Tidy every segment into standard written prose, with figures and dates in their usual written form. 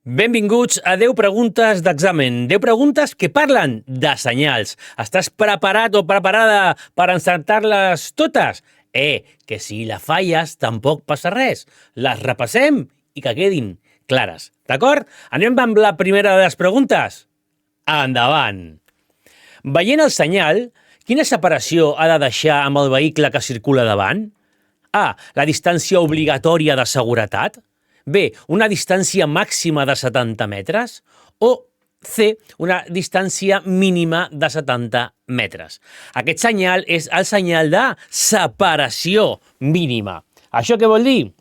Benvinguts a 10 preguntes d'examen. 10 preguntes que parlen de senyals. Estàs preparat o preparada per encertar-les totes? Que si la falles tampoc passa res. Les repassem i que quedin clares. D'acord? Anem amb la primera de les preguntes? Endavant! Veient el senyal, quina separació ha de deixar amb el vehicle que circula davant? A. La distància obligatòria de seguretat. B. Una distància màxima de 70 metres. O C. Una distància mínima de 70 metres. Aquest senyal és el senyal de separació mínima. Això què vol dir?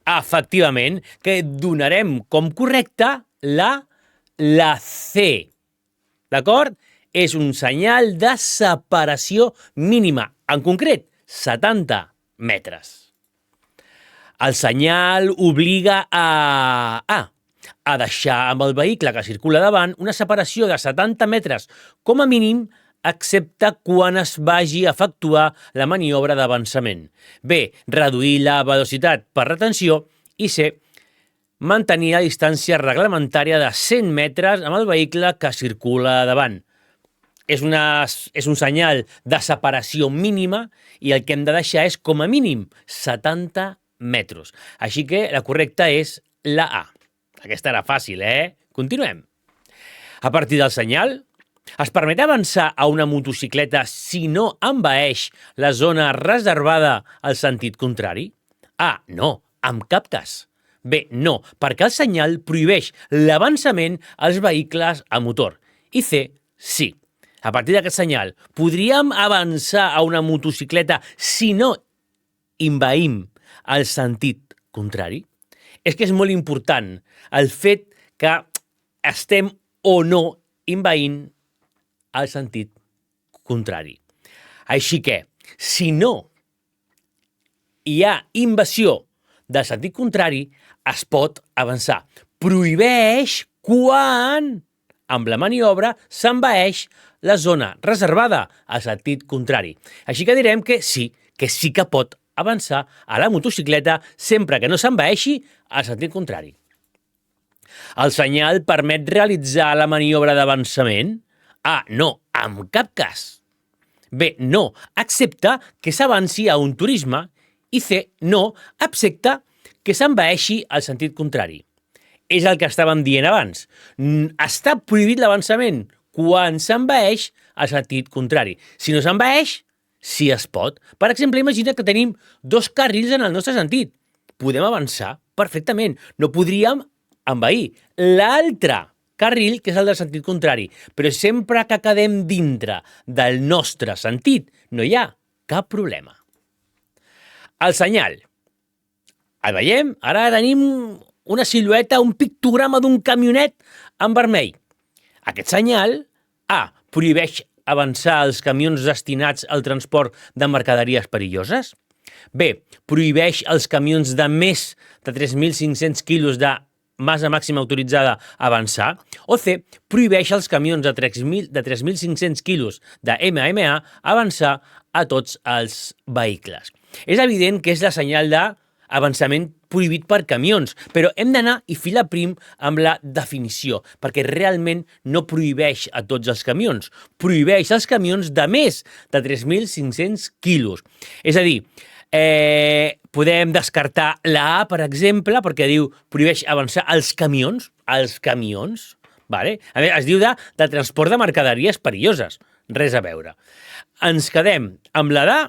Efectivament, que donarem com correcta la C. D'acord? És un senyal de separació mínima. En concret, 70 metres. El senyal obliga a deixar amb el vehicle que circula davant una separació de 70 metres com a mínim, excepte quan es vagi a efectuar la maniobra d'avançament. B. Reduir la velocitat per retenció. I C. Mantenir la distància reglamentària de 100 metres amb el vehicle que circula davant. És un senyal de separació mínima i el que hem de deixar és, com a mínim, 70 metres. Així que la correcta és la A. Aquesta era fàcil, Continuem. A partir del senyal, es permet avançar a una motocicleta si no envaeix la zona reservada al sentit contrari? A. No, en cap cas. B. No, perquè el senyal prohibeix l'avançament als vehicles a motor. I C. Sí. A partir d'aquest senyal, podríem avançar a una motocicleta si no envaïm el sentit contrari? És que és molt important el fet que estem o no envaint el sentit contrari. Així que, si no hi ha invasió del sentit contrari, es pot avançar. Prohibeix quan, amb la maniobra, s'envaeix la zona reservada al sentit contrari. Així que direm que sí que pot avançar a la motocicleta sempre que no s'envaeixi al sentit contrari. El senyal permet realitzar la maniobra d'avançament? A. No, en cap cas. B. No, excepte que s'avanci a un turisme. I C. No, excepte que s'envaeixi al sentit contrari. És el que estàvem dient abans. Està prohibit l'avançament quan s'envaeix al sentit contrari. Si no s'envaeix, sí es pot. Per exemple, imagina que tenim 2 carrils en el nostre sentit. Podem avançar perfectament. No podríem envair l'altre carril, que és el del sentit contrari. Però sempre que quedem dintre del nostre sentit, no hi ha cap problema. El senyal. El veiem? Ara tenim una silueta, un pictograma d'un camionet en vermell. Aquest senyal, A. Prohibeix avançar els camions destinats al transport de mercaderies perilloses. B. Prohibeix els camions de més de 3.500 quilos de massa màxima autoritzada a avançar. O C. Prohibeix els camions de 3.500 quilos de MMA avançar a tots els vehicles. És evident que és la senyal d'avançament prohibit per camions, però hem d'anar i filar prim amb la definició, perquè realment no prohibeix a tots els camions, prohibeix els camions de més de 3.500 quilos. És a dir, podem descartar la A, per exemple, perquè diu prohibeix avançar els camions, vale? A més, es diu de transport de mercaderies perilloses, res a veure. Ens quedem amb la de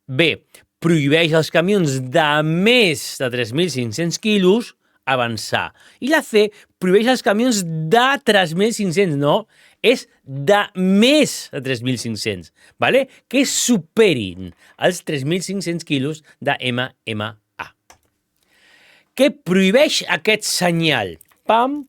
B. Prohibeix els camions de més de 3.500 quilos avançar. I la C. Prohibeix els camions de 3.500, no, és de més de 3.500, vale? Que superin els 3.500 quilos de MMA. Què prohibeix aquest senyal? Pam,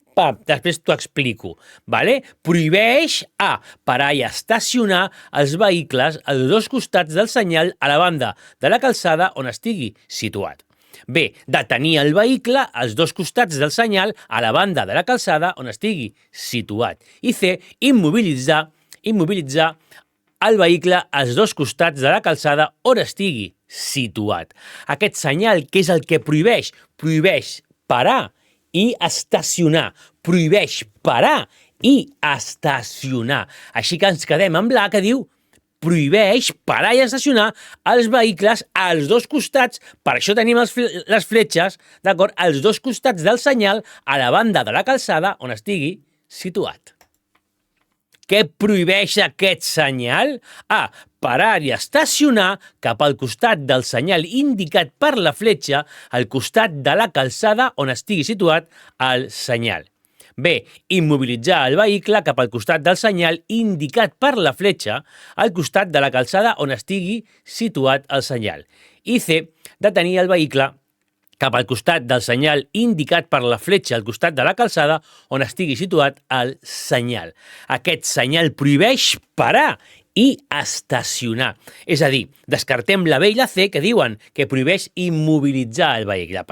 després t'ho explico. Vale? Prohibeix A. Parar i estacionar els vehicles als 2 costats del senyal a la banda de la calçada on estigui situat. B. Detenir el vehicle als 2 costats del senyal a la banda de la calçada on estigui situat. I C. Immobilitzar el vehicle als 2 costats de la calçada on estigui situat. Aquest senyal, que és el que prohibeix parar i estacionar. Prohibeix parar i estacionar. Així que ens quedem amb la que diu prohibeix parar i estacionar els vehicles als dos costats, per això tenim les fletxes, d'acord, als dos costats del senyal a la banda de la calçada on estigui situat. Què prohibeix aquest senyal? A. Parar i estacionar cap al costat del senyal indicat per la fletxa al costat de la calçada on estigui situat el senyal. B. Immobilitzar el vehicle cap al costat del senyal indicat per la fletxa al costat de la calçada on estigui situat el senyal. I C. Detenir el vehicle cap al costat del senyal indicat per la fletxa al costat de la calçada on estigui situat el senyal. Aquest senyal prohibeix parar i estacionar. És a dir, descartem la B i la C que diuen que prohibeix immobilitzar el vehicle,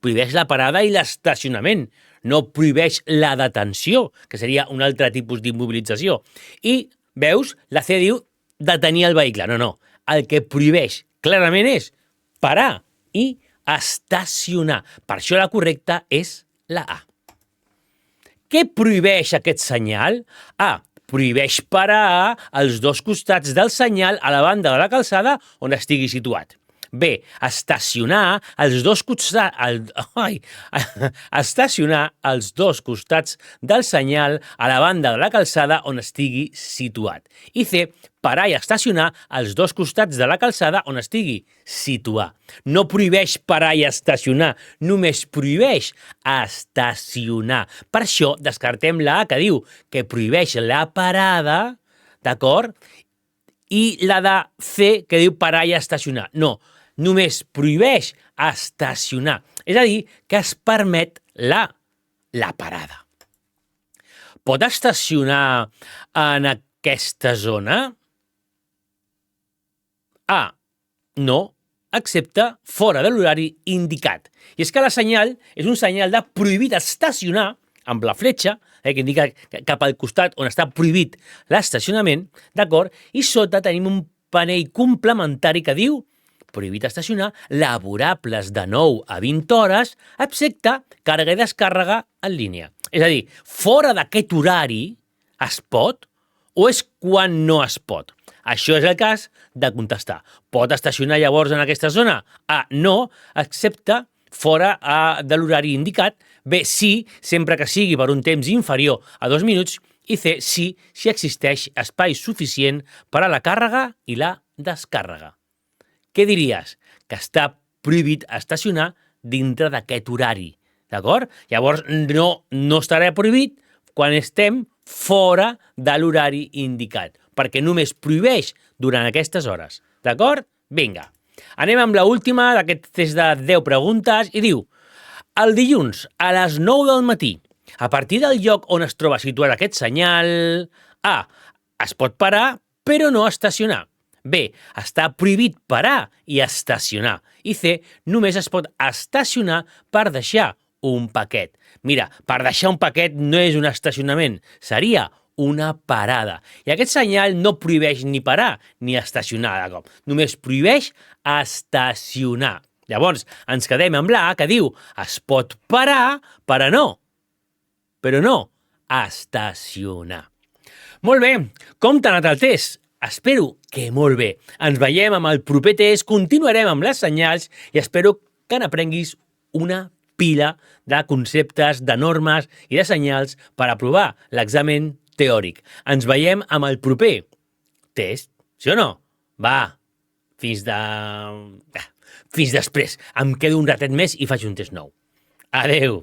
prohibeix la parada i l'estacionament, no prohibeix la detenció, que seria un altre tipus d'immobilització. I, veus, la C diu detenir el vehicle. No. El que prohibeix clarament és parar i estacionar. Per això la correcta és la A. Què prohibeix aquest senyal? A. Prohibeix parar als dos costats del senyal a la banda de la calçada on estigui situat. B. Estacionar als dos costats... Estacionar als dos costats del senyal a la banda de la calçada on estigui situat. I C. Parar i estacionar als dos costats de la calçada on estigui situar. No prohibeix parar i estacionar, només prohibeix estacionar. Per això descartem la A que diu que prohibeix la parada, d'acord? I la de C que diu parar i estacionar. No, només prohibeix estacionar. És a dir, que es permet la parada. Pot estacionar en aquesta zona? A. No, excepte fora de l'horari indicat. I és que la senyal és un senyal de prohibit estacionar amb la fletxa, que indica cap al costat on està prohibit l'estacionament, d'acord? I sota tenim un panell complementari que diu prohibit estacionar laborables de 9 a 20 hores, excepte càrrega i descàrrega en línia. És a dir, fora d'aquest horari es pot o és quan no es pot? Això és el cas de contestar. Pot estacionar llavors en aquesta zona? A. No, excepte fora de l'horari indicat. B. Sí, sempre que sigui per un temps inferior a 2 minuts. I C. Sí, si existeix espai suficient per a la càrrega i la descàrrega. Què diries? Que està prohibit estacionar dintre d'aquest horari, d'acord? Llavors, no estarà prohibit quan estem fora de l'horari indicat, perquè només prohibeix durant aquestes hores, d'acord? Vinga, anem amb l'última d'aquest test de 10 preguntes i diu: el dilluns a les 9 del matí, a partir del lloc on es troba situat aquest senyal, A. Es pot parar, però no estacionar. B. Està prohibit parar i estacionar. I C. Només es pot estacionar per deixar un paquet. Mira, per deixar un paquet no és un estacionament, seria una parada. I aquest senyal no prohibeix ni parar ni estacionar de cop. Només prohibeix estacionar. Llavors, ens quedem amb la A que diu es pot parar, però no estacionar. Molt bé, com t'ha anat el test? Espero que molt bé. Ens veiem amb el proper test, continuarem amb les senyals i espero que n'aprenguis una pila de conceptes, de normes i de senyals per aprovar l'examen teòric. Ens veiem amb el proper test, sí o no? Va, fins després. Em quedo un ratet més i faig un test nou. Adeu!